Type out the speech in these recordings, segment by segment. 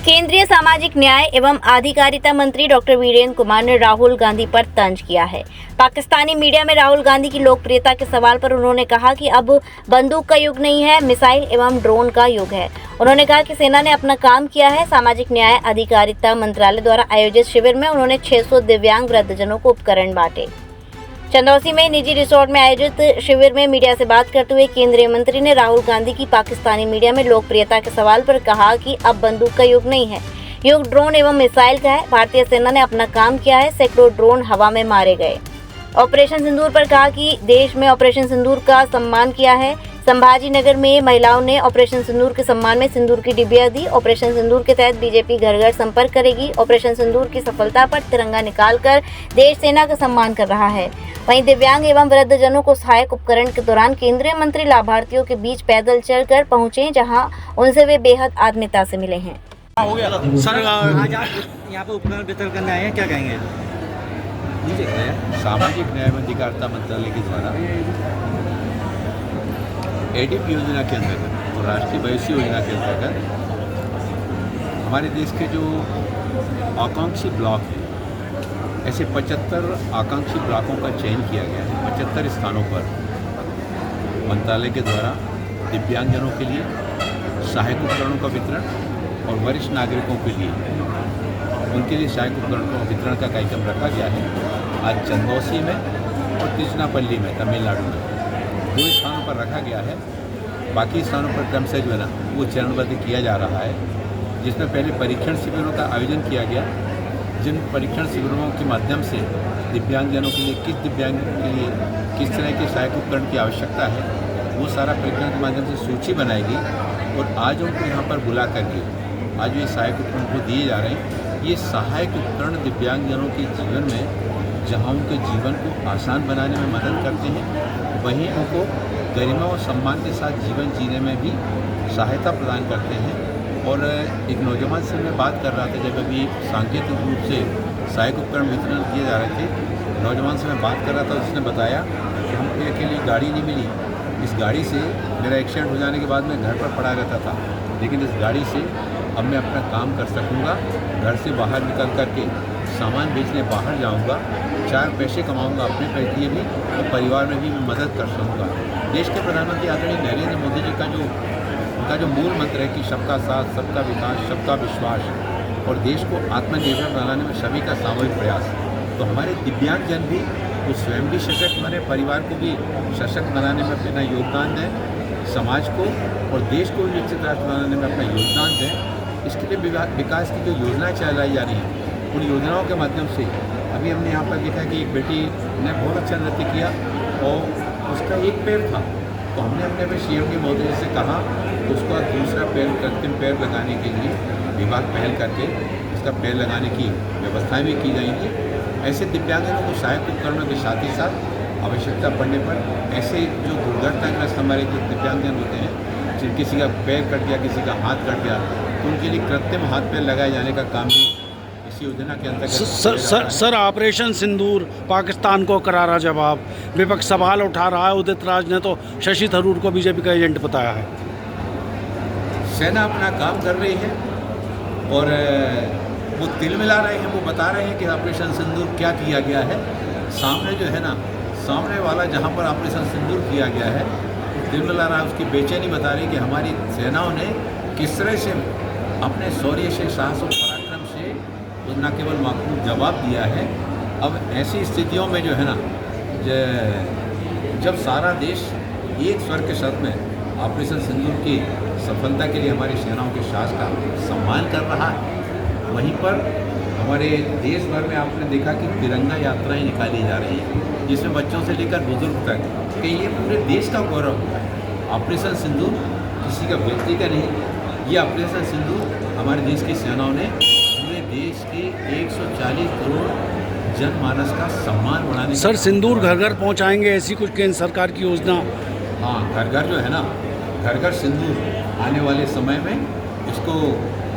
केंद्रीय सामाजिक न्याय एवं अधिकारिता मंत्री डॉक्टर वीरेंद्र कुमार ने राहुल गांधी पर तंज किया है। पाकिस्तानी मीडिया में राहुल गांधी की लोकप्रियता के सवाल पर उन्होंने कहा कि अब बंदूक का युग नहीं है, मिसाइल एवं ड्रोन का युग है। उन्होंने कहा कि सेना ने अपना काम किया है। सामाजिक न्याय अधिकारिता मंत्रालय द्वारा आयोजित शिविर में उन्होंने 600 दिव्यांग वृद्धजनों को उपकरण बांटे। चंदौसी में निजी रिसोर्ट में आयोजित शिविर में मीडिया से बात करते हुए केंद्रीय मंत्री ने राहुल गांधी की पाकिस्तानी मीडिया में लोकप्रियता के सवाल पर कहा कि अब बंदूक का युग नहीं है, युग ड्रोन एवं मिसाइल का है। भारतीय सेना ने अपना काम किया है, सैकड़ों ड्रोन हवा में मारे गए। ऑपरेशन सिंदूर पर कहा कि देश में ऑपरेशन सिंदूर का सम्मान किया है। संभाजी नगर में महिलाओं ने ऑपरेशन सिंदूर के सम्मान में सिंदूर की डिबिया दी। ऑपरेशन सिंदूर के तहत बीजेपी घर घर संपर्क करेगी। ऑपरेशन सिंदूर की सफलता पर तिरंगा निकालकर देश सेना का सम्मान कर रहा है। वहीं दिव्यांग एवं वृद्धजनों को सहायक उपकरण के दौरान केंद्रीय मंत्री लाभार्थियों के बीच पैदल चलकर पहुंचे, जहां उनसे वे बेहद आत्मीयता से मिले हैं। हो गया सर, आज आप यहाँ पर उपकरण वितरण करने आए हैं, क्या कहेंगे? सामाजिक न्याय एवं अधिकारिता मंत्रालय के द्वारा एडीप योजना के अंतर्गत और राष्ट्रीय भविष्य योजना के अंतर्गत हमारे देश के जो आकांक्षी ब्लॉक हैं, ऐसे 75 आकांक्षी ब्लॉकों का चयन किया गया है। 75 स्थानों पर मंत्रालय के द्वारा दिव्यांगजनों के लिए सहायक उपकरणों का वितरण और वरिष्ठ नागरिकों के लिए उनके लिए सहायक उपकरणों का वितरण का कार्यक्रम रखा गया है। आज चंदौसी में और तिरुचिरापल्ली में तमिलनाडु में 2 स्थानों पर रखा गया है। बाकी स्थानों पर क्रम से जो है ना वो चरणबद्ध किया जा रहा है, जिसमें पहले परीक्षण शिविरों का आयोजन किया गया। जिन परीक्षण शिविरों के माध्यम से दिव्यांगजनों के लिए किस तरह के सहायक उपकरण की आवश्यकता है, वो सारा परीक्षण के माध्यम से सूची बनाई गई और आज उनको यहाँ पर बुला करके आज ये सहायक उपकरण को दिए जा रहे हैं। ये सहायक उपकरण दिव्यांगजनों के जीवन में जहाँ उनके जीवन को आसान बनाने में मदद करते हैं, वहीं उनको गरिमा और सम्मान के साथ जीवन जीने में भी सहायता प्रदान करते हैं। और एक नौजवान से मैं बात कर रहा था, जब अभी सांकेतिक रूप से सहायक उपकरण वितरण किए जा रहे थे, नौजवान से मैं बात कर रहा था, उसने बताया कि हमको अकेली गाड़ी नहीं मिली। इस गाड़ी से मेरा एक्सीडेंट हो जाने के बाद मैं घर पर पड़ा रहता था, लेकिन इस गाड़ी से अब मैं अपना काम कर सकूँगा। घर से बाहर निकल कर के सामान बेचने बाहर जाऊँगा, 4 पैसे कमाऊँगा अपने पैसे लिए भी और परिवार में भी मदद कर सकूँगा। देश के प्रधानमंत्री आदरणीय नरेंद्र मोदी जी का जो मूल मंत्र है कि सबका साथ, सबका विकास, सबका विश्वास और देश को आत्मनिर्भर बनाने में सभी का सामूहिक प्रयास, तो हमारे दिव्यांगजन भी वो स्वयं भी सशक्त बने, परिवार को भी सशक्त बनाने में अपना योगदान दें, समाज को और देश को भी विकसित राष्ट्र बनाने में अपना योगदान दें। इसके लिए विकास की जो योजनाएं चलाई जा रही हैं, उन योजनाओं के माध्यम से अभी हमने यहाँ पर देखा कि एक बेटी ने बहुत अच्छा नृत्य किया और उसका एक पैर था, तो हमने अपने सीएम के महोदय से कहा कि उसका दूसरा पैर, कृत्रिम पैर लगाने के लिए विभाग पहल करके उसका पैर लगाने की व्यवस्थाएं भी की जाएंगी। ऐसे दिव्यांगजनों को सहायक उपकरणों के साथ ही साथ आवश्यकता पड़ने पर ऐसे जो दुर्घटनाग्रस्त हमारे जो दिव्यांगजन होते हैं, जिन किसी का पैर कट गया, किसी का हाथ कट गया, तो उनके लिए कृत्रिम हाथ पैर लगाए जाने का काम भी इस योजना के अंतर्गत। सर ऑपरेशन सिंदूर पाकिस्तान को करारा जवाब, विपक्ष सवाल उठा रहा है। उदित राज ने तो शशि थरूर को बीजेपी का एजेंट बताया है। सेना अपना काम कर रही है और वो तिल मिला रहे हैं, वो बता रहे हैं कि ऑपरेशन सिंदूर क्या किया गया है। सामने जो है ना, सामने वाला जहाँ पर ऑपरेशन सिंदूर किया गया है, तिल मिला रहा है, उसकी बेचैनी बता रही है कि हमारी सेनाओं ने किस तरह से अपने शौर्य से, साहस और पराक्रम से न केवल माकूल जवाब दिया है। अब ऐसी स्थितियों में जो है ना, जब सारा देश एक स्वर के साथ में ऑपरेशन सिंदूर की सफलता के लिए हमारी सेनाओं के साहस का सम्मान कर रहा है, वहीं पर हमारे देश भर में आपने देखा कि तिरंगा यात्राएं निकाली जा रही हैं, जिसमें बच्चों से लेकर बुजुर्ग तक, कि ये पूरे देश का गौरव है। ऑपरेशन सिंदूर किसी का व्यक्ति का नहीं, ये ऑपरेशन सिंदूर हमारे देश की सेनाओं ने पूरे देश के 140 करोड़ जनमानस का सम्मान बढ़ाने। सर सिंदूर घर घर पहुंचाएंगे, ऐसी कुछ केंद्र सरकार की योजना? हाँ, घर घर जो है ना, घर घर सिंदूर आने वाले समय में इसको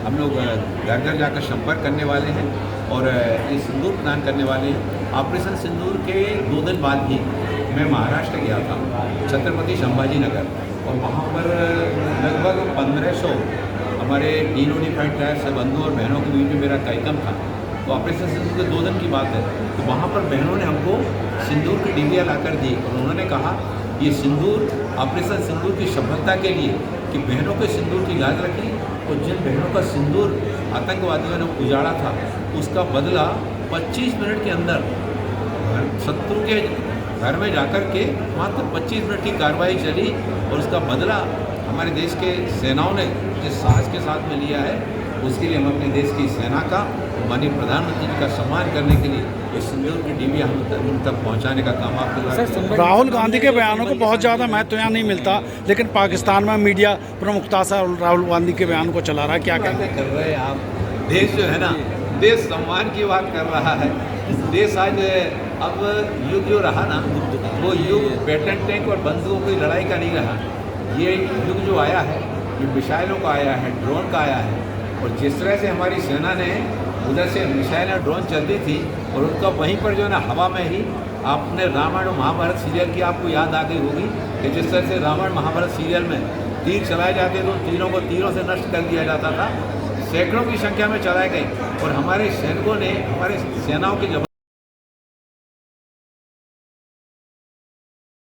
हम लोग घर घर जाकर संपर्क करने वाले हैं और ये सिंदूर प्रदान करने वाले हैं। ऑपरेशन सिंदूर के 2 दिन बाद ही मैं महाराष्ट्र गया था, छत्रपति संभाजी नगर, और वहाँ पर लगभग 1500 हमारे डिनोटिफाइड ट्राइब्स बंधुओं और बहनों के बीच में मेरा कार्यक्रम था, तो ऑपरेशन सिंदूर के 2 दिन की बात है। तो वहाँ पर बहनों ने हमको सिंदूर की डिबिया लाकर दी और उन्होंने कहा ये सिंदूर ऑपरेशन सिंदूर की सफलता के लिए कि बहनों के सिंदूर की लाज रखी और जिन बहनों का सिंदूर आतंकवादियों ने उजाड़ा था उसका बदला 25 मिनट के अंदर शत्रु के घर में जाकर के मात्र 25 मिनट की कार्रवाई चली और उसका बदला हमारे देश के सेनाओं ने जिस साहस के साथ में लिया है उसके लिए हम अपने देश की सेना का माननीय प्रधानमंत्री जी का सम्मान करने के लिए इस सिंदूर की डिबिया हम उन तक पहुंचाने का काम आपके राहुल गांधी के बयानों को बहुत ज़्यादा महत्व यहाँ नहीं मिलता, लेकिन पाकिस्तान में मीडिया प्रमुखता से राहुल गांधी के बयान को चला रहा है। क्या बातें कर रहे हैं आप? देश जो है ना, देश सम्मान की बात कर रहा है। देश आज अब युग जो रहा ना वो युग पेटेंट टैंक और बंदूकों की लड़ाई का नहीं रहा। ये युग जो आया है ये मिसाइलों का आया है, ड्रोन का आया है। और जिस तरह से हमारी सेना ने उधर से मिसाइल और ड्रोन चलती थी और उनका वहीं पर जो है ना हवा में ही आपने रामायण और महाभारत सीरियल की आपको याद आ गई होगी कि जिस तरह से रामायण महाभारत सीरियल में तीर चलाए जाते तो तीरों को तीरों से नष्ट कर दिया जाता था, सैकड़ों की संख्या में चलाए गए और हमारे सैनिकों ने हमारे सेनाओं की